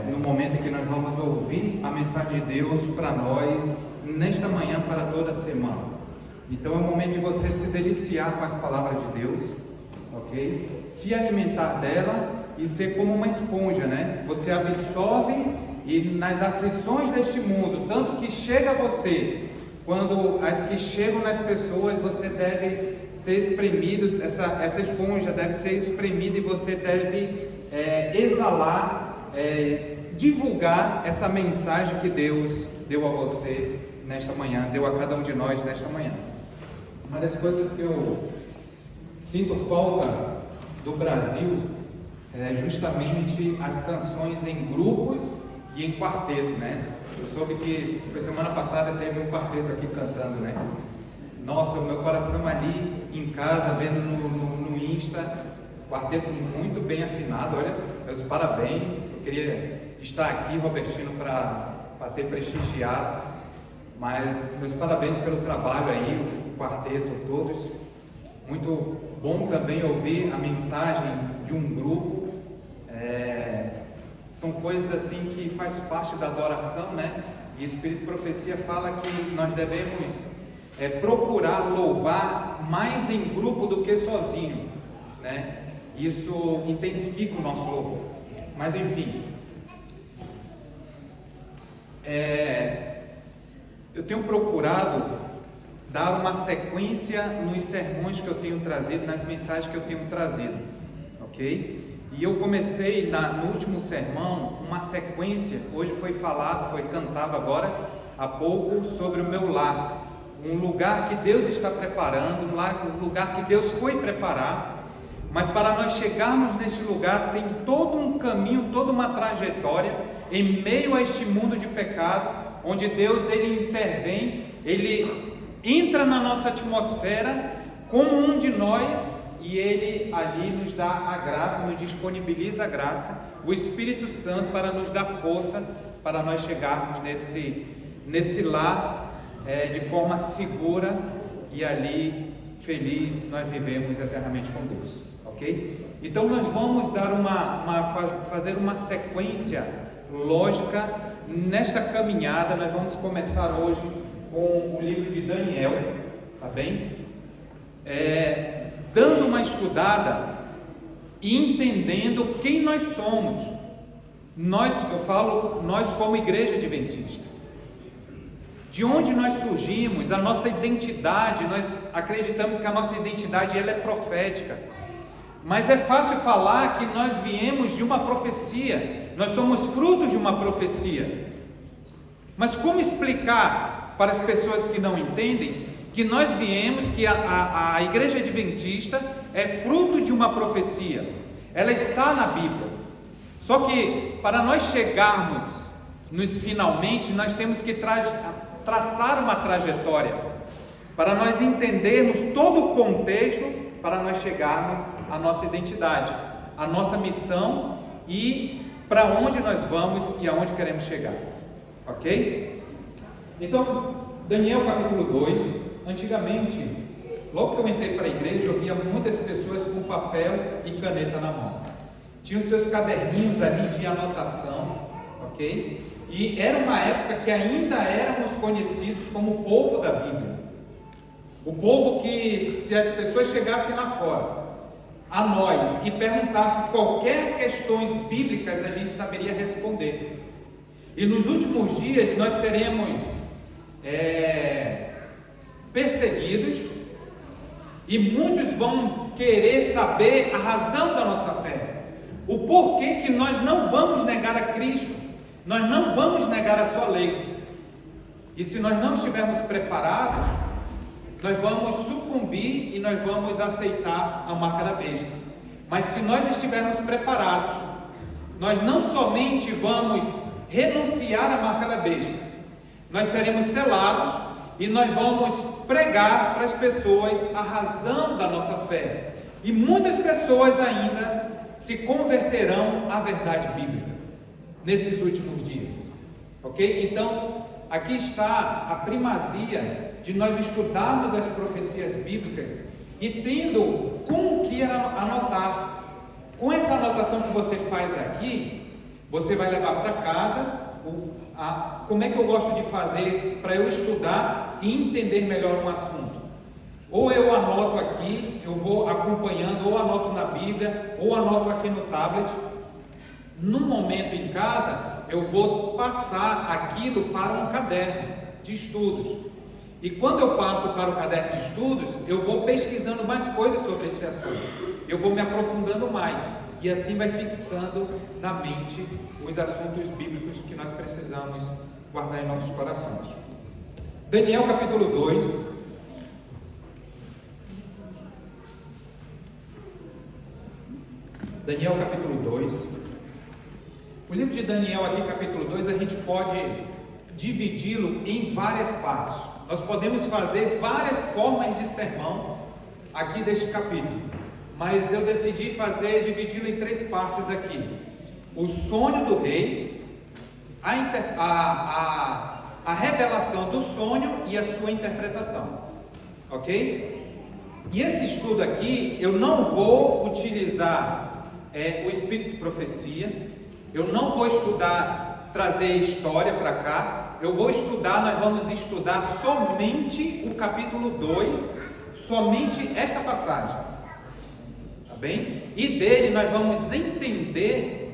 no momento em que nós vamos ouvir a mensagem de Deus para nós, nesta manhã, para toda a semana. Então é o momento de você se deliciar com as palavras de Deus, ok? Se alimentar dela e ser como uma esponja, né? Você absorve e nas aflições deste mundo, tanto que chega a você, quando as que chegam nas pessoas, você deve ser espremido, essa esponja deve ser espremida e você deve exalar, divulgar essa mensagem que Deus deu a você nesta manhã, deu a cada um de nós nesta manhã. Uma das coisas que eu sinto falta do Brasil é justamente as canções em grupos e em quarteto, né? Eu soube que foi semana passada teve um quarteto aqui cantando, né? Nossa, o meu coração ali em casa, vendo no Insta, quarteto muito bem afinado, olha, meus parabéns. Eu queria estar aqui, Robertino, para ter prestigiado, mas meus parabéns pelo trabalho aí, o quarteto, todos. Muito bom também ouvir a mensagem de um grupo. São coisas assim que faz parte da adoração, né? E o Espírito de Profecia fala que nós devemos procurar louvar mais em grupo do que sozinho, né? Isso intensifica o nosso louvor. Mas enfim, eu tenho procurado dar uma sequência nos sermões que eu tenho trazido, nas mensagens que eu tenho trazido, ok? E eu comecei no último sermão uma sequência. Hoje foi cantado agora há pouco sobre o meu lar, um lugar que Deus está preparando, um lugar que Deus foi preparar. Mas para nós chegarmos neste lugar tem todo um caminho, toda uma trajetória em meio a este mundo de pecado, onde Deus ele intervém, ele entra na nossa atmosfera como um de nós e ele ali nos dá a graça, nos disponibiliza a graça, o Espírito Santo para nos dar força para nós chegarmos nesse lar de forma segura e ali feliz nós vivemos eternamente com Deus. Ok? Então nós vamos dar fazer uma sequência lógica nesta caminhada. Nós vamos começar hoje com o livro de Daniel, tá bem? Dando uma estudada e entendendo quem nós somos. Eu falo nós como igreja adventista. De onde nós surgimos, a nossa identidade. Nós acreditamos que a nossa identidade ela é profética. Mas é fácil falar que nós viemos de uma profecia, nós somos fruto de uma profecia. Mas como explicar para as pessoas que não entendem que nós viemos, que a igreja adventista é fruto de uma profecia? Ela está na Bíblia. Só que para nós chegarmos nos finalmente, nós temos que traçar uma trajetória, para nós entendermos todo o contexto, para nós chegarmos à nossa identidade, à nossa missão e para onde nós vamos e aonde queremos chegar, ok? Então, Daniel capítulo 2, antigamente, logo que eu entrei para a igreja, eu via muitas pessoas com papel e caneta na mão, tinham seus caderninhos ali de anotação, ok? E era uma época que ainda éramos conhecidos como o povo da Bíblia. O povo que, se as pessoas chegassem lá fora a nós e perguntassem qualquer questões bíblicas, a gente saberia responder. E nos últimos dias nós seremos perseguidos e muitos vão querer saber a razão da nossa fé, o porquê que nós não vamos negar a Cristo, nós não vamos negar a sua lei. E se nós não estivermos preparados, nós vamos sucumbir e nós vamos aceitar a marca da besta. Mas se nós estivermos preparados, nós não somente vamos renunciar à marca da besta, nós seremos selados e nós vamos pregar para as pessoas a razão da nossa fé. E muitas pessoas ainda se converterão à verdade bíblica nesses últimos dias, ok? Então, aqui está a primazia de nós estudarmos as profecias bíblicas e tendo com o que anotar. Com essa anotação que você faz aqui, Você vai levar para casa como é que eu gosto de fazer para eu estudar e entender melhor um assunto. Ou eu anoto aqui, eu vou acompanhando, ou anoto na Bíblia, ou anoto aqui no tablet. No momento em casa, eu vou passar aquilo para um caderno de estudos. E quando eu passo para o caderno de estudos, eu vou pesquisando mais coisas sobre esse assunto. Eu vou me aprofundando mais. E assim vai fixando na mente os assuntos bíblicos que nós precisamos guardar em nossos corações. Daniel capítulo 2. Daniel capítulo 2. O livro de Daniel aqui, capítulo 2, a gente pode dividi-lo em várias partes. Nós podemos fazer várias formas de sermão aqui deste capítulo, mas eu decidi dividi-lo em 3 partes aqui: o sonho do rei, a revelação do sonho e a sua interpretação, ok? E esse estudo aqui, eu não vou utilizar o espírito de profecia, eu não vou trazer história para cá. Nós vamos estudar somente o capítulo 2, somente esta passagem, tá bem? E dele nós vamos entender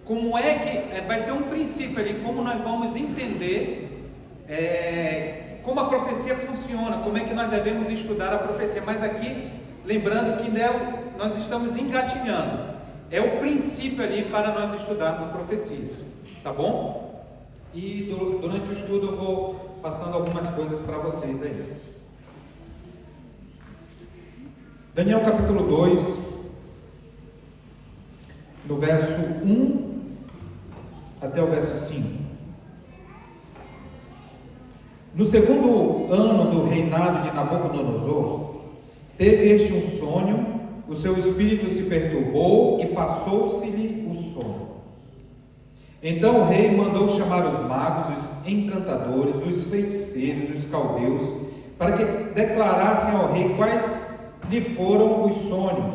como é que, vai ser um princípio ali, como nós vamos entender como a profecia funciona, como é que nós devemos estudar a profecia. Mas aqui, lembrando que nós estamos engatinhando, é o princípio ali para nós estudarmos profecias, tá bom? E durante o estudo eu vou passando algumas coisas para vocês aí. Daniel capítulo 2, do verso 1 até o verso 5. No segundo ano do reinado de Nabucodonosor, teve este um sonho, o seu espírito se perturbou e passou-se-lhe o sono. Então o rei mandou chamar os magos, os encantadores, os feiticeiros, os caldeus, para que declarassem ao rei quais lhe foram os sonhos.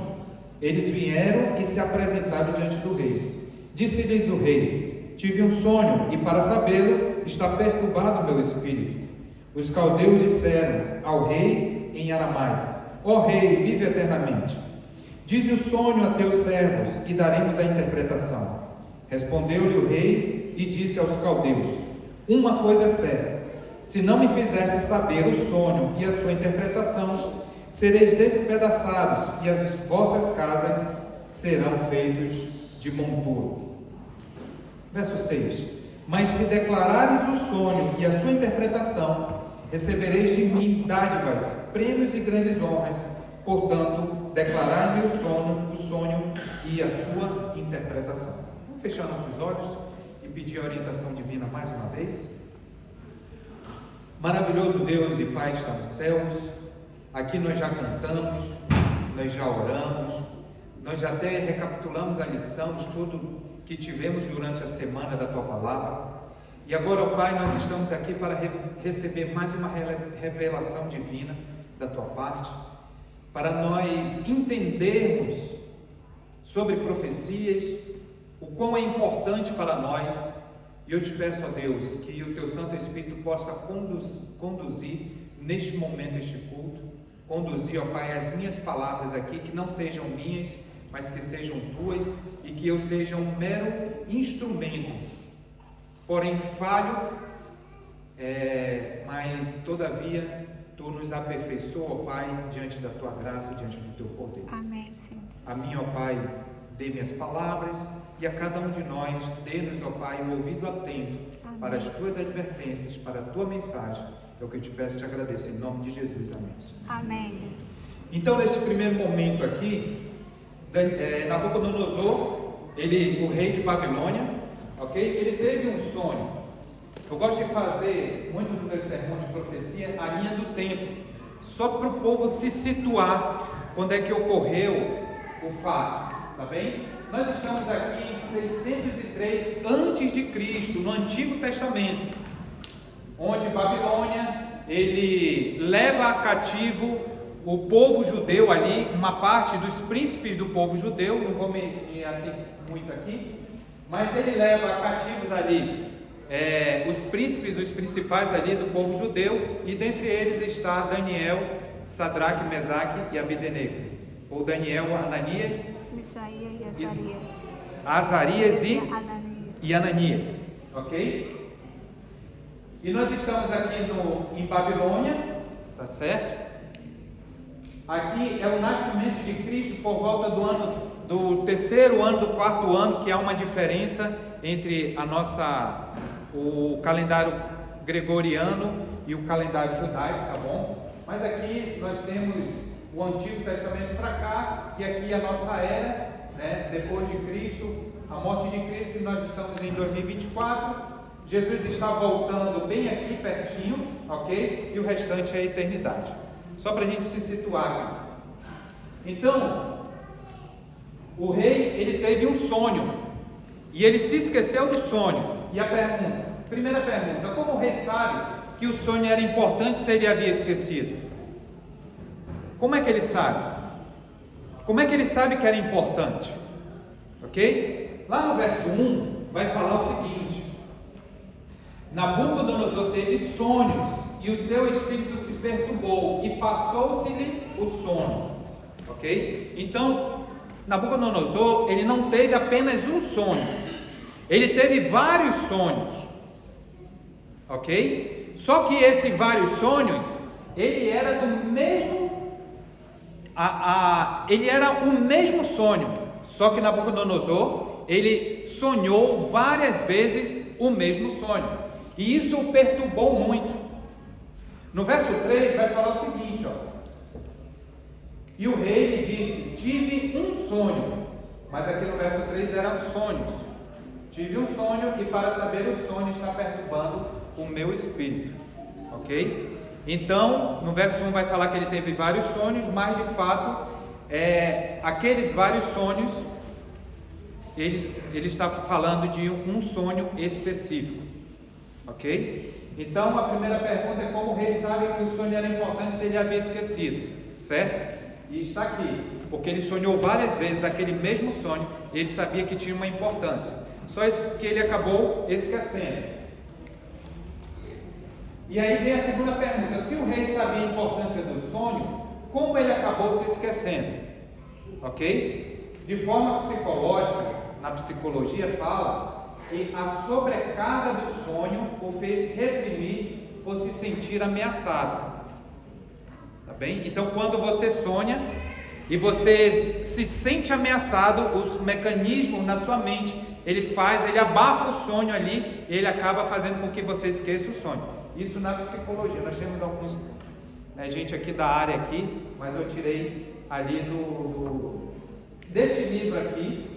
Eles vieram e se apresentaram diante do rei. Disse-lhes o rei: tive um sonho, e para sabê-lo está perturbado o meu espírito. Os caldeus disseram ao rei em aramaico: ó rei, vive eternamente. Dize o sonho a teus servos, e daremos a interpretação. Respondeu-lhe o rei e disse aos caldeus: uma coisa é certa, se não me fizerdes saber o sonho e a sua interpretação, sereis despedaçados, e as vossas casas serão feitas de monturo. Verso 6: mas se declarares o sonho e a sua interpretação, recebereis de mim dádivas, prêmios e grandes honras. Portanto, declarai-me o sonho e a sua interpretação. Vamos fechar nossos olhos e pedir a orientação divina mais uma vez. Maravilhoso Deus e Pai está nos céus. Aqui nós já cantamos, nós já oramos, nós já até recapitulamos a lição de tudo que tivemos durante a semana da Tua Palavra. E agora, ó Pai, nós estamos aqui para receber mais uma revelação divina da Tua parte, para nós entendermos sobre profecias, o quão é importante para nós. E eu te peço, ó Deus, que o Teu Santo Espírito possa conduzir neste momento este culto, conduzir, ó Pai, as minhas palavras aqui, que não sejam minhas, mas que sejam Tuas, e que eu seja um mero instrumento, porém falho, mas todavia Tu nos aperfeiçoa, ó Pai, diante da Tua graça, diante do Teu poder. Amém, Senhor. A mim, ó Pai, dê-me as palavras, e a cada um de nós, dê-nos, ó Pai, o ouvido atento. Amém. Para as Tuas advertências, para a Tua mensagem. É o que eu te peço e te agradeço, em nome de Jesus. Amém. Amém, Deus. Então, nesse primeiro momento aqui, Nabucodonosor, o rei de Babilônia, ok? Ele teve um sonho. Eu gosto de fazer, muito no meu sermão de profecia, a linha do tempo, só para o povo se situar quando é que ocorreu o fato, tá bem? Nós estamos aqui em 603 a.C., no Antigo Testamento, onde Babilônia, ele leva a cativo o povo judeu ali, uma parte dos príncipes do povo judeu, não vou me ater muito aqui, mas ele leva cativos ali os príncipes, os principais ali do povo judeu, e dentre eles está Daniel, Sadraque, Mesaque e Abdenego, ou Daniel, Ananias, Misaías e Azarias. Azarias Ananias. e Ananias, ok? E nós estamos aqui em Babilônia, tá certo? Aqui é o nascimento de Cristo por volta do terceiro ano, do quarto ano, que há uma diferença entre o calendário gregoriano e o calendário judaico, tá bom? Mas aqui nós temos o Antigo Testamento para cá, e aqui a nossa era, né? Depois de Cristo, a morte de Cristo, e nós estamos em 2024. Jesus está voltando bem aqui pertinho, ok? E o restante é a eternidade. Só para a gente se situar aqui. Então, o rei, ele teve um sonho, e ele se esqueceu do sonho. E primeira pergunta, como o rei sabe que o sonho era importante se ele havia esquecido? Como é que ele sabe? Como é que ele sabe que era importante? Ok? Lá no verso 1 vai falar o seguinte: Nabucodonosor teve sonhos e o seu espírito se perturbou e passou-se-lhe o sono. Ok? Então, Nabucodonosor, ele não teve apenas um sonho, ele teve vários sonhos. Ok? Só que esses vários sonhos, ele era do mesmo ele era o mesmo sonho, só que Nabucodonosor, ele sonhou várias vezes o mesmo sonho, e isso o perturbou muito. No verso 3 vai falar o seguinte, ó: e o rei lhe disse, tive um sonho, mas aqui no verso 3 eram sonhos. Tive um sonho, e para saber o sonho está perturbando o meu espírito. Ok? Então, no verso 1 vai falar que ele teve vários sonhos, mas de fato, aqueles vários sonhos, ele está falando de um sonho específico. Ok? Então, a primeira pergunta é como o rei sabe que o sonho era importante se ele havia esquecido, certo? E está aqui, porque ele sonhou várias vezes aquele mesmo sonho, e ele sabia que tinha uma importância, só que ele acabou esquecendo. E aí vem a segunda pergunta: se o rei sabia a importância do sonho, como ele acabou se esquecendo? Ok? De forma psicológica, na psicologia fala que a sobrecarga do sonho o fez reprimir ou se sentir ameaçado. Tá bem? Então, quando você sonha e você se sente ameaçado, os mecanismos na sua mente, ele abafa o sonho ali, ele acaba fazendo com que você esqueça o sonho. Isso na psicologia. Nós temos alguns gente aqui da área aqui, mas eu tirei ali deste livro aqui,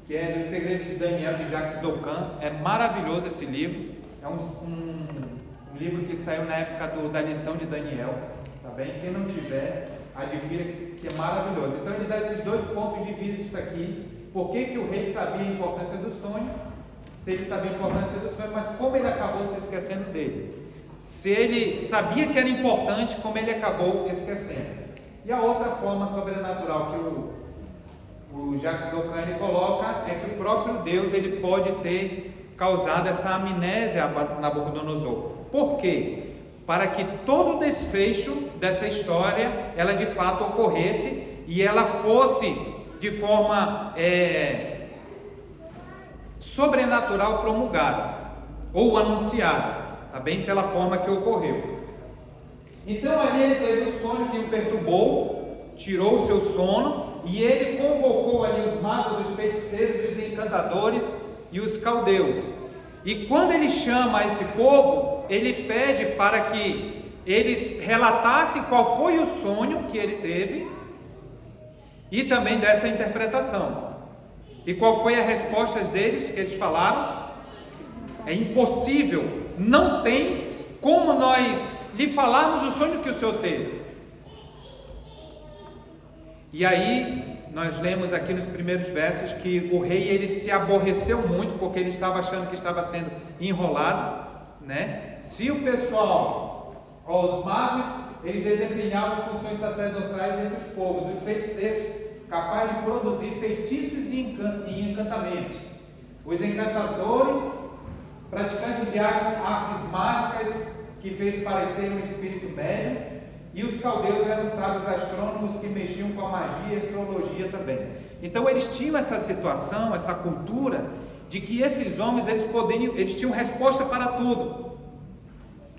que é dos Segredos de Daniel, de Jacques Docan. É maravilhoso esse livro. É um livro que saiu na época da lição de Daniel, tá bem? Quem não tiver, adquira, que é maravilhoso. Então ele dá esses dois pontos de vista aqui. Por que o rei sabia a importância do sonho? Se ele sabia a importância do sonho, mas como ele acabou se esquecendo dele? Se ele sabia que era importante, como ele acabou esquecendo? E a outra forma sobrenatural que o Jacques Docan ele coloca é que o próprio Deus ele pode ter causado essa amnésia a Nabucodonosor. Por quê? Para que todo o desfecho dessa história ela de fato ocorresse e ela fosse de forma sobrenatural promulgada ou anunciada. Tá bem? Pela forma que ocorreu. Então ali ele teve o sonho que o perturbou, tirou o seu sono, e ele convocou ali os magos, os feiticeiros, os encantadores e os caldeus. E quando ele chama esse povo, ele pede para que eles relatassem qual foi o sonho que ele teve e também dessa interpretação. E qual foi a resposta deles que eles falaram? É impossível. Não tem como nós lhe falarmos o sonho que o Senhor teve. E aí nós lemos aqui nos primeiros versos que o rei ele se aborreceu muito porque ele estava achando que estava sendo enrolado, né? Se o pessoal, os magos, eles desempenhavam funções sacerdotais entre os povos, os feiticeiros capazes de produzir feitiços e encantamentos. os encantadores, praticantes de artes mágicas, que fez parecer um espírito médium, e os caldeus eram os sábios astrônomos que mexiam com a magia e a astrologia também. Então eles tinham essa situação, essa cultura, de que esses homens eles tinham resposta para tudo,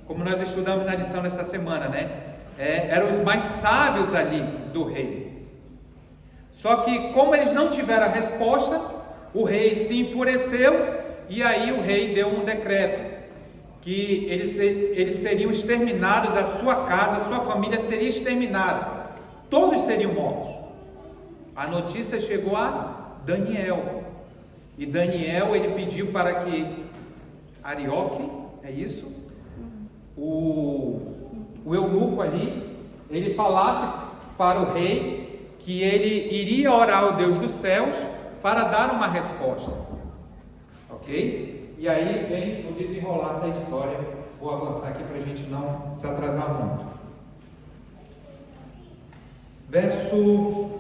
como nós estudamos na lição desta semana, né? Eram os mais sábios ali do rei. Só que como eles não tiveram a resposta, o rei se enfureceu, e aí o rei deu um decreto que eles seriam exterminados, a sua casa, a sua família seria exterminada, todos seriam mortos. A notícia chegou a Daniel, e Daniel ele pediu para que Arioque, é isso? O eunuco ali, ele falasse para o rei que ele iria orar ao Deus dos céus para dar uma resposta, ok? E aí vem o desenrolar da história. Vou avançar aqui para a gente não se atrasar muito. Verso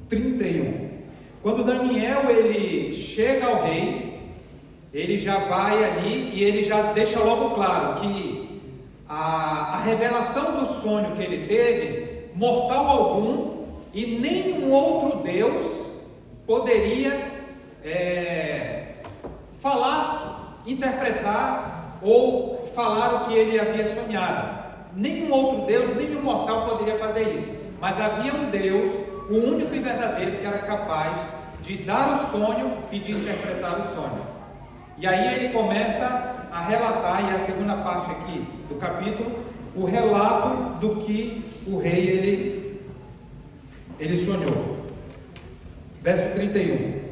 31. Quando Daniel ele chega ao rei, ele já vai ali e ele já deixa logo claro que a revelação do sonho que ele teve, mortal algum e nenhum outro Deus poderia falar, interpretar ou falar o que ele havia sonhado. Nenhum outro Deus, nenhum mortal poderia fazer isso, mas havia um Deus, o único e verdadeiro, que era capaz de dar o sonho e de interpretar o sonho. E aí ele começa a relatar, e é a segunda parte aqui do capítulo, o relato do que o rei ele sonhou. Verso 31.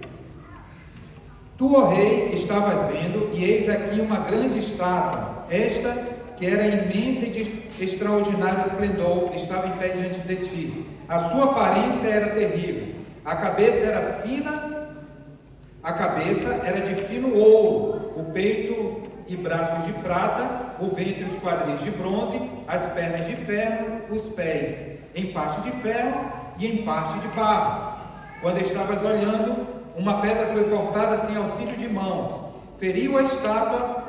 Tu, ó rei, estavas vendo, e eis aqui uma grande estátua, esta que era imensa e de extraordinário esplendor, estava em pé diante de ti. A sua aparência era terrível, a cabeça era fina, a cabeça era de fino ouro, o peito e braços de prata, o ventre e os quadris de bronze, as pernas de ferro, os pés em parte de ferro e em parte de barro. Quando estavas olhando, uma pedra foi cortada sem auxílio de mãos, feriu a estátua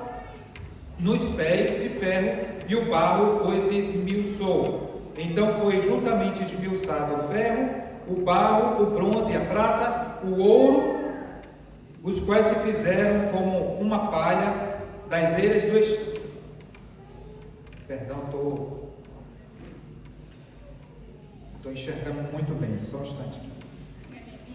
nos pés de ferro, e o barro os esmiuçou. Então foi juntamente esmiuçado o ferro, o barro, o bronze, a prata, o ouro, os quais se fizeram como uma palha das eiras do Perdão, estou enxergando muito bem, só um instante aqui.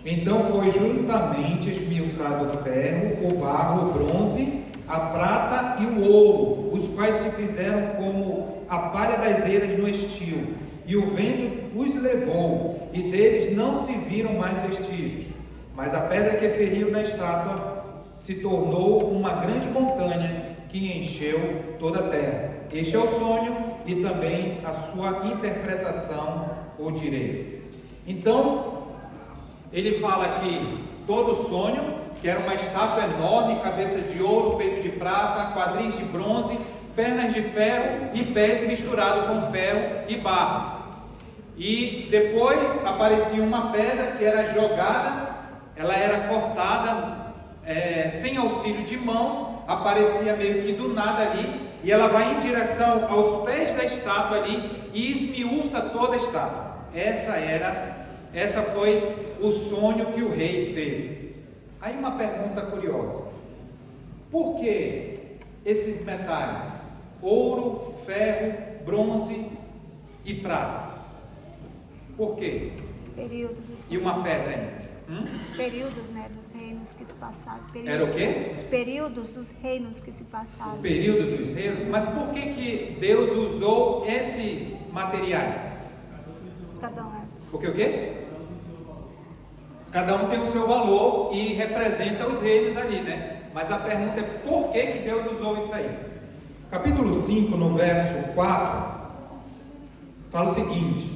Então foi juntamente esmiuçado o ferro, o barro, o bronze, a prata e o ouro, os quais se fizeram como a palha das eiras no estio, e o vento os levou, e deles não se viram mais vestígios. Mas a pedra que feriu na estátua se tornou uma grande montanha que encheu toda a terra. Este é o sonho e também a sua interpretação ou direito. Então, ele fala que todo sonho, que era uma estátua enorme, cabeça de ouro, peito de prata, quadris de bronze, pernas de ferro e pés misturados com ferro e barro. E depois aparecia uma pedra que era jogada, ela era cortada sem auxílio de mãos, aparecia meio que do nada ali, e ela vai em direção aos pés da estátua ali e esmiuça toda a estátua. Essa foi o sonho que o rei teve. Aí uma pergunta curiosa: por que esses metais, ouro, ferro, bronze e prata? Por quê? E uma pedra ainda? Os períodos, né, dos reinos que se passaram. Era o quê? Os períodos dos reinos que se passaram. O período dos reinos? Mas por que Deus usou esses materiais? Cada um Porque o quê? Cada um tem o seu valor e representa os reinos ali, né? Mas a pergunta é por que Deus usou isso aí? Capítulo 5, no verso 4, fala o seguinte: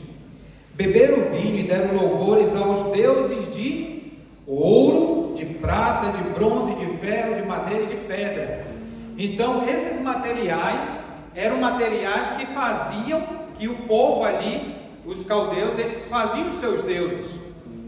beberam vinho e deram louvores aos deuses de ouro, de prata, de bronze, de ferro, de madeira e de pedra. Então esses materiais eram materiais que faziam que o povo ali, os caldeus, eles faziam os seus deuses.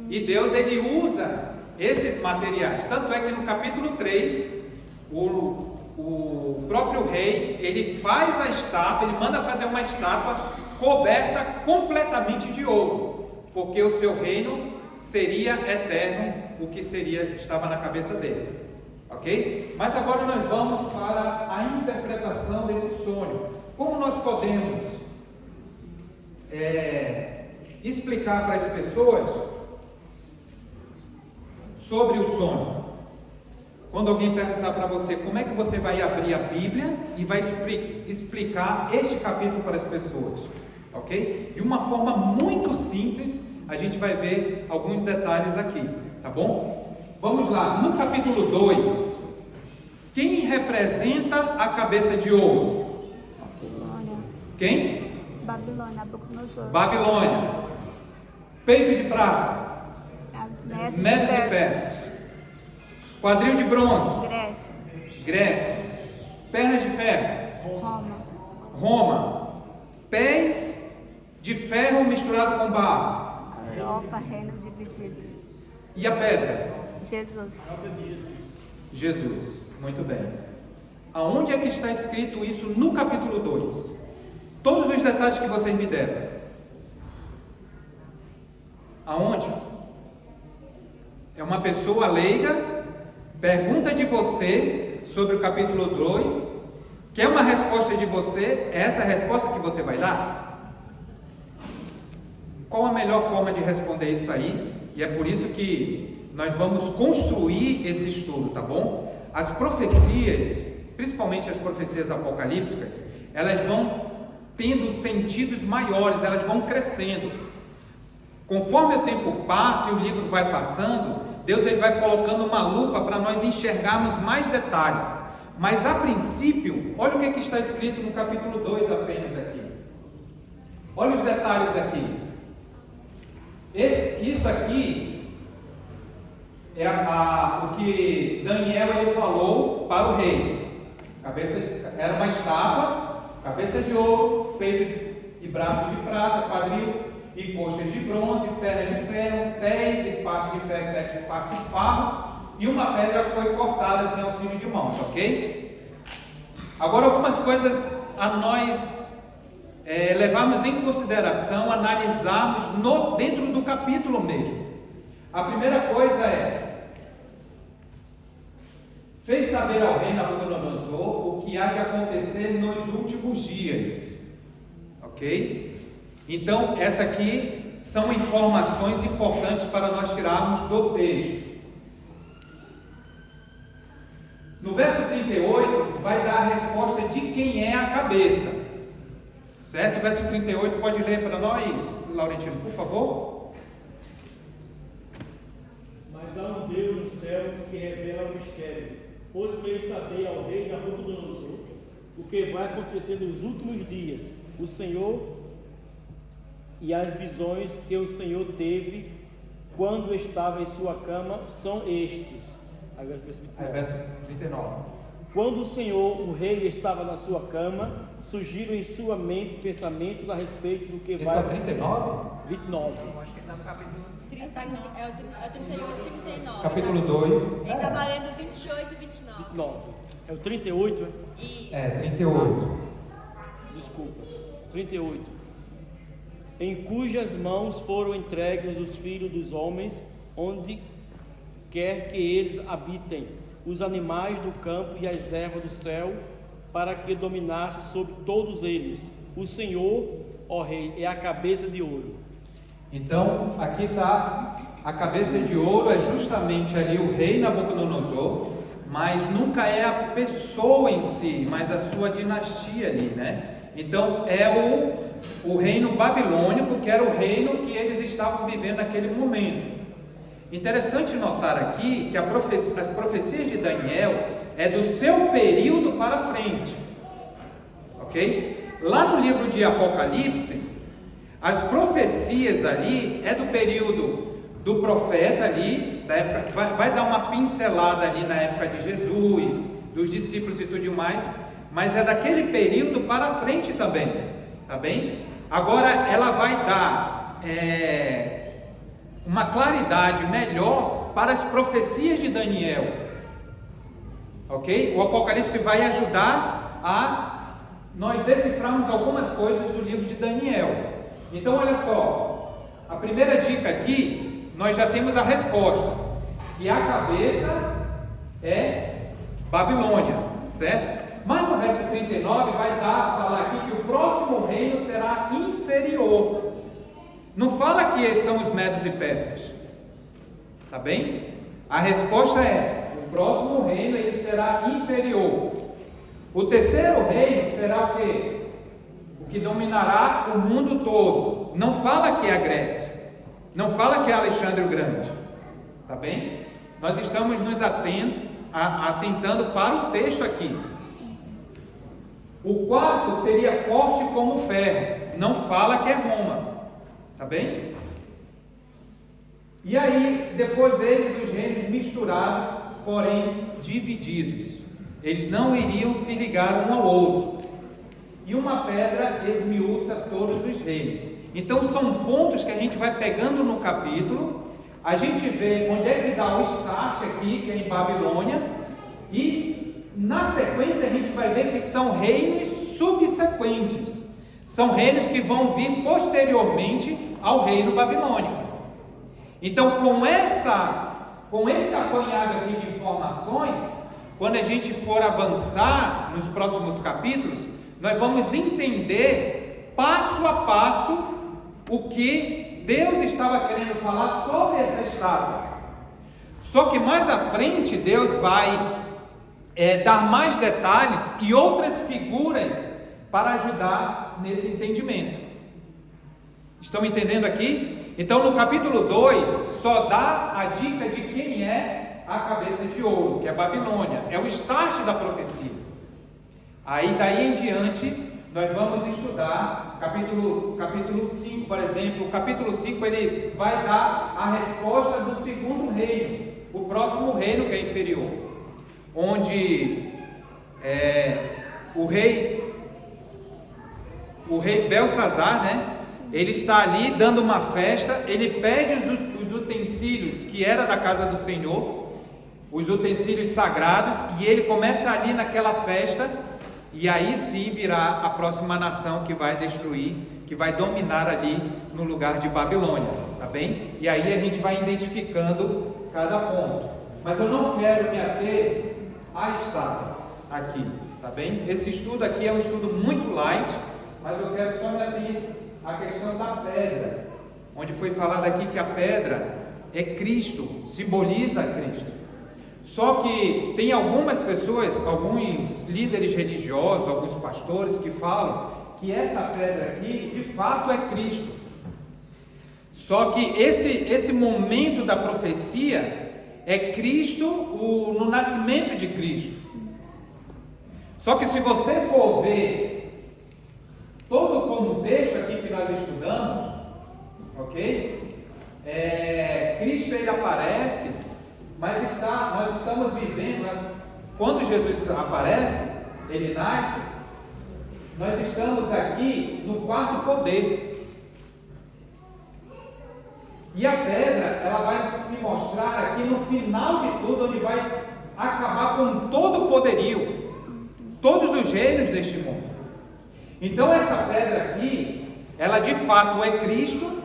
E Deus ele usa esses materiais. Tanto é que no capítulo 3, o próprio rei, ele faz a estátua, ele manda fazer uma estátua coberta completamente de ouro, porque o seu reino seria eterno, o que estava na cabeça dele. Ok? Mas agora nós vamos para a interpretação desse sonho. Como nós podemos explicar para as pessoas sobre o sonho? Quando alguém perguntar para você como é que você vai abrir a Bíblia e vai explicar este capítulo para as pessoas, ok? De uma forma muito simples, a gente vai ver alguns detalhes aqui, tá bom? Vamos lá, no capítulo 2, quem representa a cabeça de ouro? Babilônia. Quem? Babilônia, Nabucodonosor. Babilônia. Peito de prata? Medos e persas. Quadril de bronze? Grécia. Grécia. Pernas de ferro? Roma. Roma. Pés de ferro misturado com barro? Europa, reino dividido. E a pedra? Jesus. Jesus. Muito bem. Aonde é que está escrito isso no capítulo 2? Todos os detalhes que vocês me deram. Aonde? É uma pessoa leiga, pergunta de você sobre o capítulo 2, quer uma resposta de você, é essa a resposta que você vai dar? Qual a melhor forma de responder isso aí? E é por isso que nós vamos construir esse estudo, tá bom? As profecias, principalmente as profecias apocalípticas, elas vão tendo sentidos maiores, elas vão crescendo. Conforme o tempo passa e o livro vai passando, Deus ele vai colocando uma lupa para nós enxergarmos mais detalhes. Mas a princípio, olha o que está escrito no capítulo 2 apenas aqui. Olha os detalhes aqui. Isso aqui é o que Daniel ele falou para o rei. Era uma estátua, cabeça de ouro, peito e braço de prata, quadril e coxas de bronze, pernas de ferro, pés e parte de ferro e parte de barro, e uma pedra foi cortada sem auxílio de mãos, ok? Agora algumas coisas a nós levarmos em consideração, analisarmos dentro do capítulo mesmo. A primeira coisa fez saber ao rei Nabucodonosor o que há de acontecer nos últimos dias, ok? Então, essa aqui são informações importantes para nós tirarmos do texto. No verso 38, vai dar a resposta de quem é a cabeça. Certo? O verso 38, pode ler para nós, Laurentino, por favor? Mas há um Deus no céu que revela o mistério, pois fez saber ao rei Nabucodonosor o que vai acontecer nos últimos dias. O Senhor e as visões que o Senhor teve quando estava em sua cama são estes. Verso 39. Quando o Senhor, o rei, estava na sua cama, surgiram em sua mente pensamentos a respeito do que Esse vai... é o 39? 29. Acho que está no capítulo 39. É o 38 e 39. Capítulo 2. Ele está valendo 28 e 29. 29. É o 38, é? Isso. 38. Desculpa. 38. Em cujas mãos foram entregues os filhos dos homens, onde quer que eles habitem, os animais do campo e as ervas do céu, para que dominasse sobre todos eles. O Senhor, ó Rei, é a cabeça de ouro. Então, aqui está a cabeça de ouro, é justamente ali o rei Nabucodonosor, mas nunca é a pessoa em si, mas a sua dinastia ali, né? Então, é o reino babilônico, que era o reino que eles estavam vivendo naquele momento. Interessante notar aqui que as profecias de Daniel é do seu período para frente, ok? Lá no livro de Apocalipse, as profecias ali é do período do profeta ali, da época, vai dar uma pincelada ali na época de Jesus, dos discípulos e tudo mais, mas é daquele período para frente também, tá bem? Agora ela vai dar uma claridade melhor para as profecias de Daniel. Ok? O Apocalipse vai ajudar a nós decifrarmos algumas coisas do livro de Daniel. Então, olha só, a primeira dica aqui, nós já temos a resposta, que a cabeça é Babilônia, certo? Mas no verso 39 vai falar aqui que o próximo reino será inferior. Não fala que são os medos e persas, tá bem? A resposta é: o próximo reino ele será inferior. O terceiro reino será o quê? O que dominará o mundo todo. Não fala que é a Grécia, não fala que é Alexandre o Grande, tá bem? Nós estamos nos atentando para o texto aqui. O quarto seria forte como ferro, não fala que é Roma, tá bem? E aí, depois deles, os reinos misturados, porém divididos. Eles não iriam se ligar um ao outro. E uma pedra esmiuça todos os reinos. Então, são pontos que a gente vai pegando no capítulo. A gente vê onde é que dá o start aqui, que é em Babilônia. E, na sequência, a gente vai ver que são reinos subsequentes. São reinos que vão vir posteriormente ao reino babilônico. Então, com esse apanhado aqui de informações, quando a gente for avançar nos próximos capítulos, nós vamos entender passo a passo o que Deus estava querendo falar sobre essa estátua. Só que mais à frente Deus vai dar mais detalhes e outras figuras para ajudar nesse entendimento. Estão entendendo aqui? Então, no capítulo 2, só dá a dica de quem é a cabeça de ouro, que é Babilônia. É o start da profecia. Aí, daí em diante, nós vamos estudar capítulo 5, por exemplo. O capítulo 5, ele vai dar a resposta do segundo reino, o próximo reino que é inferior, onde o rei Belsazar, né? Ele está ali dando uma festa, ele pede os utensílios que era da casa do Senhor, os utensílios sagrados, e ele começa ali naquela festa, e aí sim virá a próxima nação que vai destruir, que vai dominar ali no lugar de Babilônia, tá bem? E aí a gente vai identificando cada ponto, mas eu não quero me ater à estátua aqui, tá bem? Esse estudo aqui é um estudo muito light, mas eu quero só me ater a questão da pedra, onde foi falado aqui que a pedra é Cristo, simboliza Cristo. Só que tem algumas pessoas, alguns líderes religiosos, alguns pastores que falam que essa pedra aqui de fato é Cristo. Só que esse momento da profecia é Cristo, no nascimento de Cristo. Só que se você for ver todo o contexto aqui que nós estudamos, ok? Cristo ele aparece, mas nós estamos vivendo, quando Jesus aparece, ele nasce, nós estamos aqui no quarto poder. E a pedra, ela vai se mostrar aqui no final de tudo, onde vai acabar com todo o poderio, todos os reinos deste mundo. Então essa pedra aqui, ela de fato é Cristo,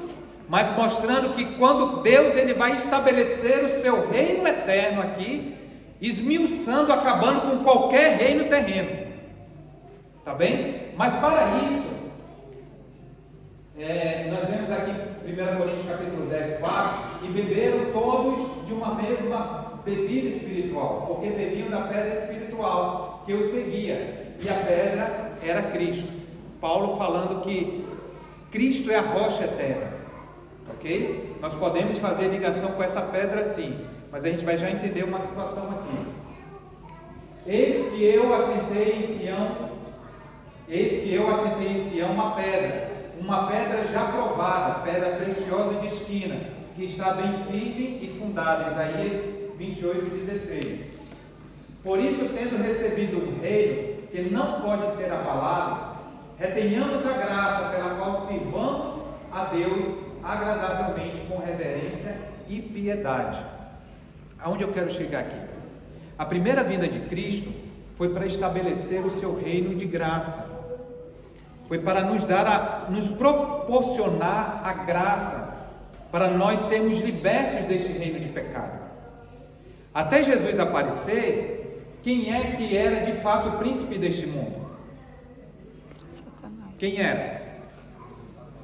mas mostrando que quando Deus ele vai estabelecer o seu reino eterno aqui, esmiuçando, acabando com qualquer reino terreno, tá bem? Mas para isso, nós vemos aqui 1 Coríntios capítulo 10, 4, e beberam todos de uma mesma bebida espiritual, porque bebiam da pedra espiritual que os seguia, e a pedra era Cristo. Paulo falando que Cristo é a rocha eterna, ok? Nós podemos fazer ligação com essa pedra sim, mas a gente vai já entender uma situação aqui. Eis que eu assentei em Sião uma pedra já provada, pedra preciosa de esquina, que está bem firme e fundada. Isaías 28:16. Por isso, tendo recebido um reino que não pode ser abalado, retenhamos a graça pela qual sirvamos a Deus agradavelmente com reverência e piedade. Aonde eu quero chegar aqui? A primeira vinda de Cristo foi para estabelecer o seu reino de graça. Foi para nos proporcionar a graça, para nós sermos libertos deste reino de pecado. Até Jesus aparecer, quem é que era de fato o príncipe deste mundo? Satanás. Quem era?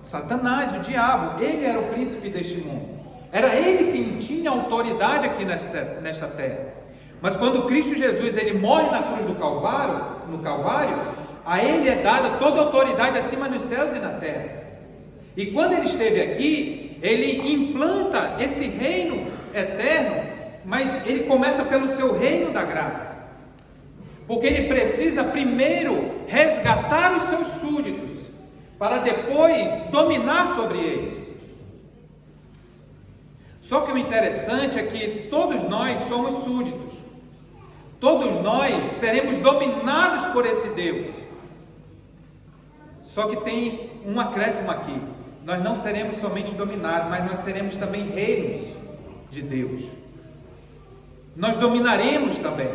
Satanás, o diabo. Ele era o príncipe deste mundo. Era ele quem tinha autoridade aqui nesta terra. Mas quando Cristo Jesus ele morre na cruz do Calvário, a ele é dada toda a autoridade acima nos céus e na terra. E quando ele esteve aqui, ele implanta esse reino eterno, mas ele começa pelo seu reino da graça. Porque ele precisa primeiro resgatar os seus súditos, para depois dominar sobre eles. Só que o interessante é que todos nós somos súditos. Todos nós seremos dominados por esse Deus. Só que tem um acréscimo aqui. Nós não seremos somente dominados, mas nós seremos também reinos de Deus. Nós dominaremos também.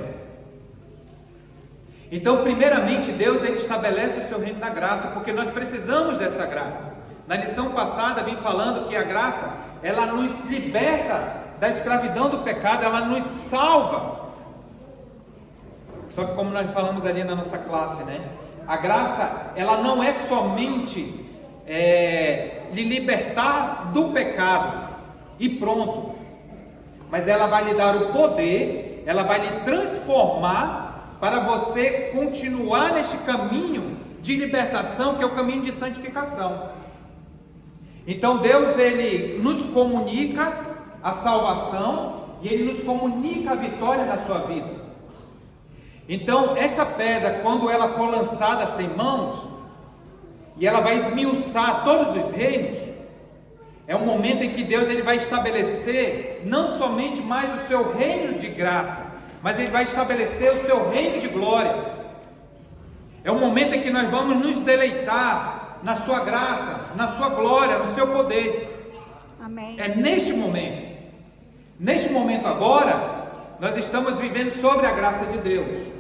Então, primeiramente, Deus ele estabelece o seu reino da graça, porque nós precisamos dessa graça. Na lição passada, vim falando que a graça, ela nos liberta da escravidão do pecado, ela nos salva. Só que como nós falamos ali na nossa classe, né? A graça, ela não é somente lhe libertar do pecado e pronto. Mas ela vai lhe dar o poder, ela vai lhe transformar para você continuar neste caminho de libertação, que é o caminho de santificação. Então Deus, ele nos comunica a salvação e ele nos comunica a vitória na sua vida. Então, essa pedra, quando ela for lançada sem mãos, e ela vai esmiuçar todos os reinos, é um momento em que Deus ele vai estabelecer não somente mais o seu reino de graça, mas ele vai estabelecer o seu reino de glória. É um momento em que nós vamos nos deleitar na sua graça, na sua glória, no seu poder. Amém. É neste momento agora, nós estamos vivendo sobre a graça de Deus.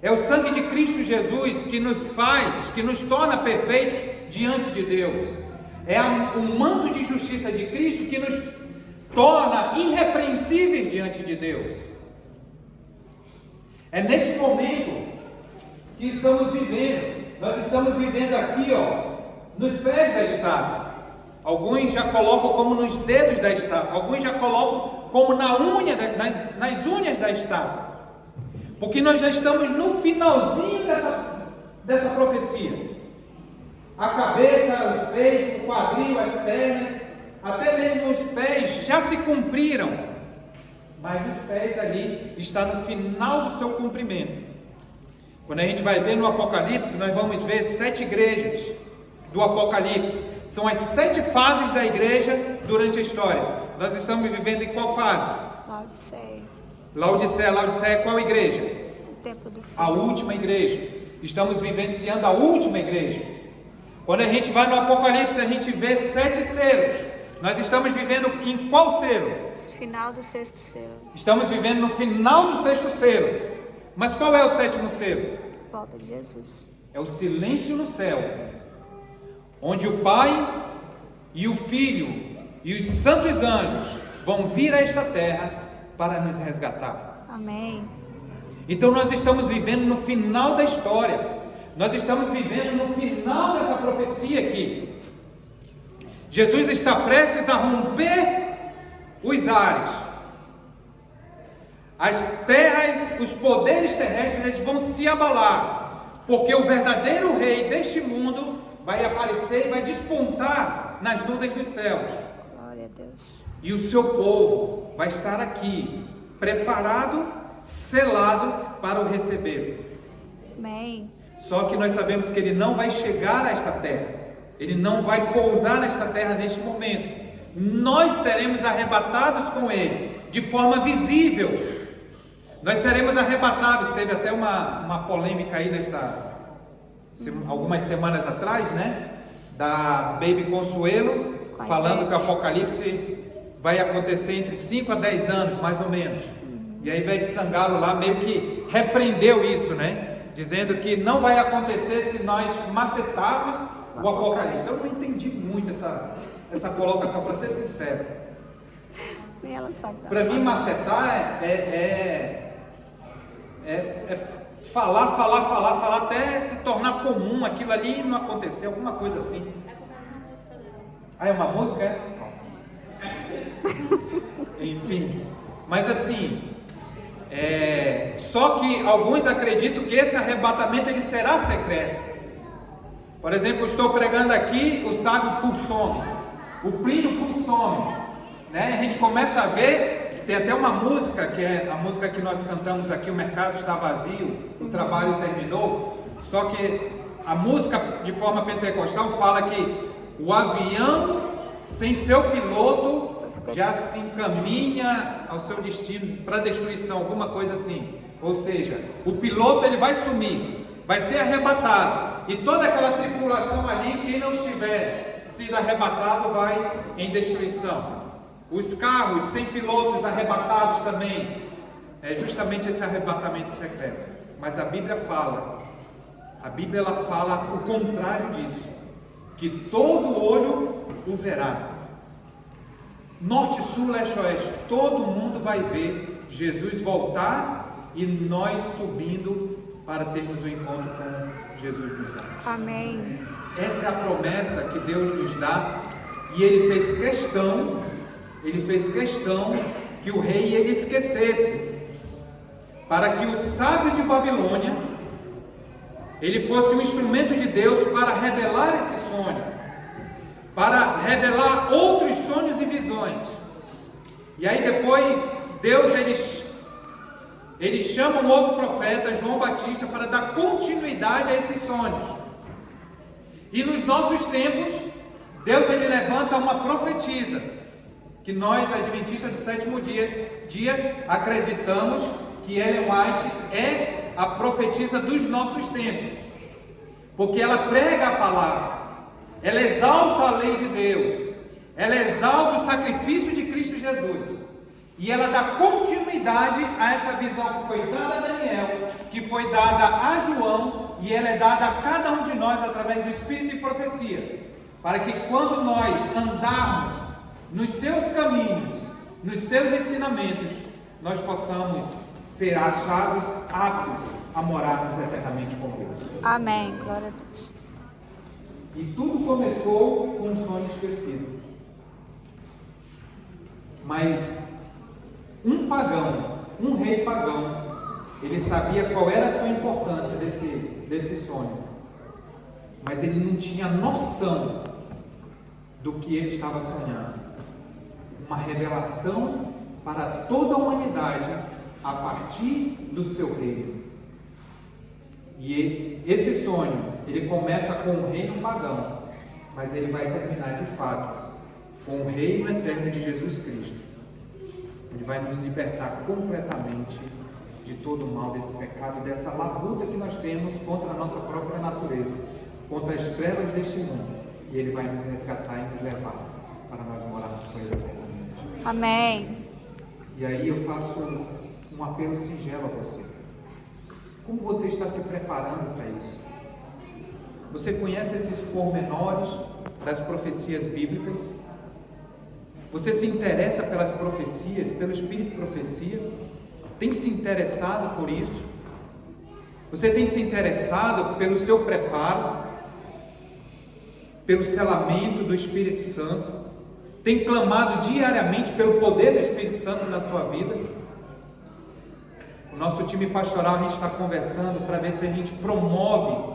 É o sangue de Cristo Jesus que nos faz, que nos torna perfeitos diante de Deus. É o manto de justiça de Cristo que nos torna irrepreensíveis diante de Deus. É neste momento que estamos vivendo. Nós estamos vivendo aqui, nos pés da estátua. Alguns já colocam como nos dedos da estátua, alguns já colocam como nas unhas da estátua. Porque nós já estamos no finalzinho dessa profecia. A cabeça, os peitos, o quadril, as pernas, até mesmo os pés já se cumpriram. Mas os pés ali estão no final do seu cumprimento. Quando a gente vai ver no Apocalipse, nós vamos ver 7 igrejas do Apocalipse. São as 7 fases da igreja durante a história. Nós estamos vivendo em qual fase? Laodiceia. Laodiceia é qual igreja? O tempo do fim. A última igreja. Estamos vivenciando a última igreja. Quando a gente vai no Apocalipse, a gente vê 7 selos. Nós estamos vivendo em qual selo? Final do 6º selo. Estamos vivendo no final do 6º selo. Mas qual é o 7º selo? Volta de Jesus. É o silêncio no céu, onde o Pai e o Filho e os santos anjos vão vir a esta terra para nos resgatar. Amém. Então nós estamos vivendo no final da história. Nós estamos vivendo no final dessa profecia aqui. Jesus está prestes a romper os ares. As terras, os poderes terrestres, eles vão se abalar, porque o verdadeiro rei deste mundo vai aparecer e vai despontar nas nuvens dos céus. Glória a Deus. E o seu povo vai estar aqui, preparado, selado para o receber. Amém. Só que nós sabemos que ele não vai chegar a esta terra. Ele não vai pousar nesta terra neste momento. Nós seremos arrebatados com ele, de forma visível. Nós seremos arrebatados. Teve até uma polêmica aí algumas semanas atrás, né? Da Baby Consuelo, falando que o Apocalipse vai acontecer entre 5 a 10 anos, mais ou menos. E aí Ivete Sangalo lá meio que repreendeu isso, né? Dizendo que não vai acontecer se nós macetarmos o Apocalipse. Eu não entendi muito essa colocação, para ser sincero. Nem ela sabe. Para mim, macetar é falar até se tornar comum aquilo ali e não acontecer, alguma coisa assim. Ah, é uma música? É? Enfim, mas assim, só que alguns acreditam que esse arrebatamento ele será secreto. Por exemplo, eu estou pregando aqui, o sábio pulsome, o Plínio pulsome, né? A gente começa a ver, tem até uma música, que é a música que nós cantamos aqui, o mercado está vazio, o trabalho terminou, só que a música de forma pentecostal fala que o avião sem seu piloto já se encaminha ao seu destino para destruição, alguma coisa assim. Ou seja, o piloto ele vai sumir, vai ser arrebatado, e toda aquela tripulação ali, quem não estiver sido arrebatado vai em destruição. Os carros sem pilotos arrebatados também, é justamente esse arrebatamento secreto. Mas a Bíblia fala ela fala o contrário disso, que todo olho o verá. Norte, sul, leste, oeste, todo mundo vai ver Jesus voltar e nós subindo para termos um encontro com Jesus nos céus. Amém. Essa é a promessa que Deus nos dá, e Ele fez questão que o rei ele esquecesse, para que o sábio de Babilônia ele fosse um instrumento de Deus para revelar esse sonho, para revelar outros sonhos e visões. E aí depois Deus ele chama um outro profeta, João Batista, para dar continuidade a esses sonhos. E nos nossos tempos, Deus ele levanta uma profetisa, que nós, adventistas do sétimo dia, acreditamos que Ellen White é a profetisa dos nossos tempos, porque ela prega a palavra, ela exalta a lei de Deus, ela exalta o sacrifício de Cristo Jesus, e ela dá continuidade a essa visão que foi dada a Daniel, que foi dada a João, e ela é dada a cada um de nós através do Espírito e profecia, para que quando nós andarmos nos seus caminhos, nos seus ensinamentos, nós possamos ser achados aptos a morarmos eternamente com Deus. Amém. Glória a Deus. E tudo começou com um sonho esquecido. Mas um pagão, um rei pagão, ele sabia qual era a sua importância desse sonho, mas ele não tinha noção do que ele estava sonhando. Uma revelação para toda a humanidade a partir do seu reino. E esse sonho, ele começa com um reino pagão, mas ele vai terminar de fato com o reino eterno de Jesus Cristo. Ele vai nos libertar completamente de todo o mal, desse pecado, dessa labuta que nós temos contra a nossa própria natureza, contra as trevas deste mundo. E Ele vai nos resgatar e nos levar para nós morarmos com Ele eternamente. Amém. E aí eu faço um apelo singelo a você. Como você está se preparando para isso? Você conhece esses pormenores das profecias bíblicas? Você se interessa pelas profecias, pelo Espírito de profecia? Tem se interessado por isso? Você tem se interessado pelo seu preparo, pelo selamento do Espírito Santo? Tem clamado diariamente pelo poder do Espírito Santo na sua vida? O nosso time pastoral, a gente está conversando para ver se a gente promove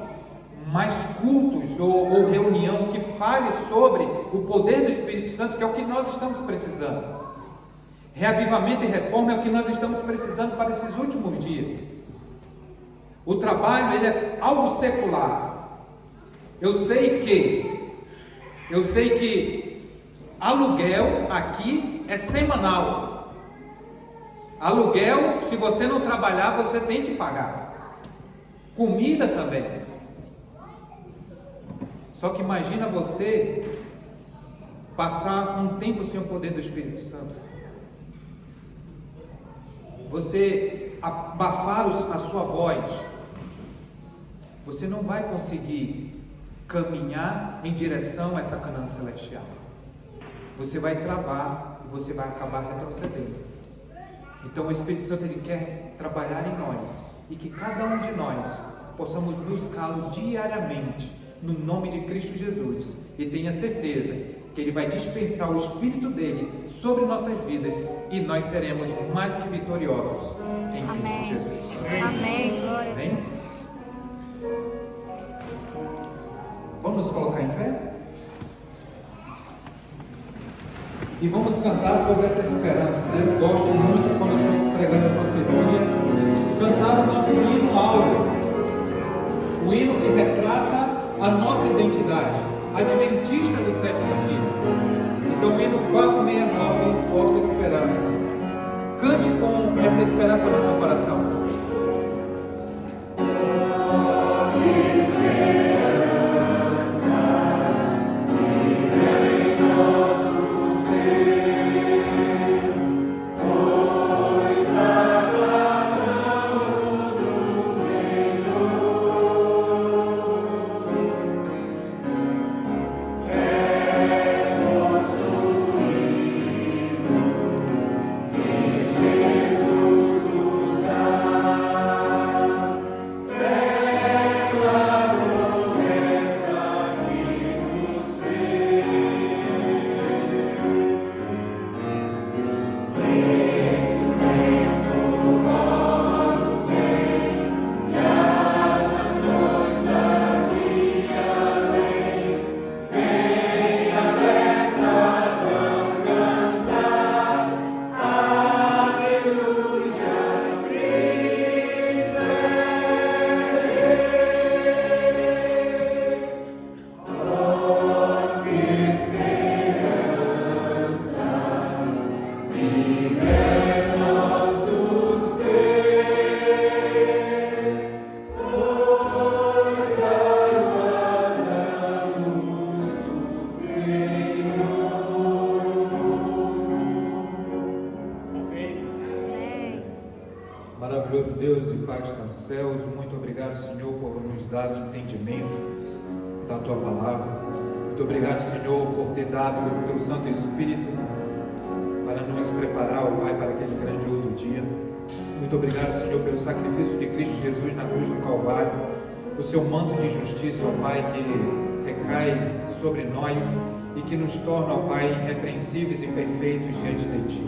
mais cultos ou reunião que fale sobre o poder do Espírito Santo, que é o que nós estamos precisando. Reavivamento e reforma é o que nós estamos precisando para esses últimos dias. O trabalho, ele é algo secular. Eu sei que aluguel aqui é semanal. Aluguel, se você não trabalhar, você tem que pagar. Comida também. Só que imagina você passar um tempo sem o poder do Espírito Santo, você abafar a sua voz, você não vai conseguir caminhar em direção a essa Canaã celestial. Você vai travar e você vai acabar retrocedendo. Então o Espírito Santo, ele quer trabalhar em nós, e que cada um de nós possamos buscá-lo diariamente, no nome de Cristo Jesus, e tenha certeza que ele vai dispensar o Espírito dele sobre nossas vidas, e nós seremos mais que vitoriosos em Cristo Jesus. Amém. Glória a Amém? Deus. Vamos nos colocar em pé? E vamos cantar sobre essa esperança, né? Eu gosto muito, quando eu estou pregando a profecia, cantar o nosso hino áureo, o hino que retrata a nossa identidade, adventista do sétimo dia. Então, o hino 469, Outra Esperança. Cante com essa esperança no seu coração. Maravilhoso Deus e Pai que está nos céus, muito obrigado, Senhor, por nos dar o entendimento da Tua palavra. Muito obrigado, Senhor, por ter dado o Teu Santo Espírito para nos preparar, ó Pai, para aquele grandioso dia. Muito obrigado, Senhor, pelo sacrifício de Cristo Jesus na cruz do Calvário, o Seu manto de justiça, ó Pai, que recai sobre nós e que nos torna, ó Pai, irrepreensíveis e perfeitos diante de Ti.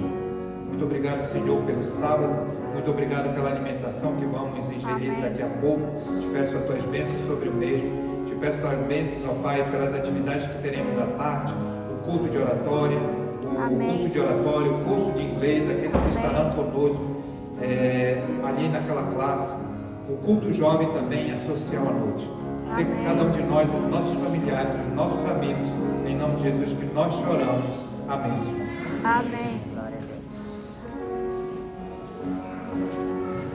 Muito obrigado, Senhor, pelo sábado. Muito obrigado pela alimentação que vamos ingerir daqui a pouco. Te peço as Tuas bênçãos sobre o mesmo. Te peço Tuas bênçãos, ó Pai, pelas atividades que teremos à tarde, o culto de oratória, o curso de oratória, o curso de inglês, aqueles que estarão conosco ali naquela classe, o culto jovem também, a social à noite. Ser com cada um de nós, os nossos familiares, os nossos amigos, em nome de Jesus, que nós choramos. Amém, Senhor. Amém.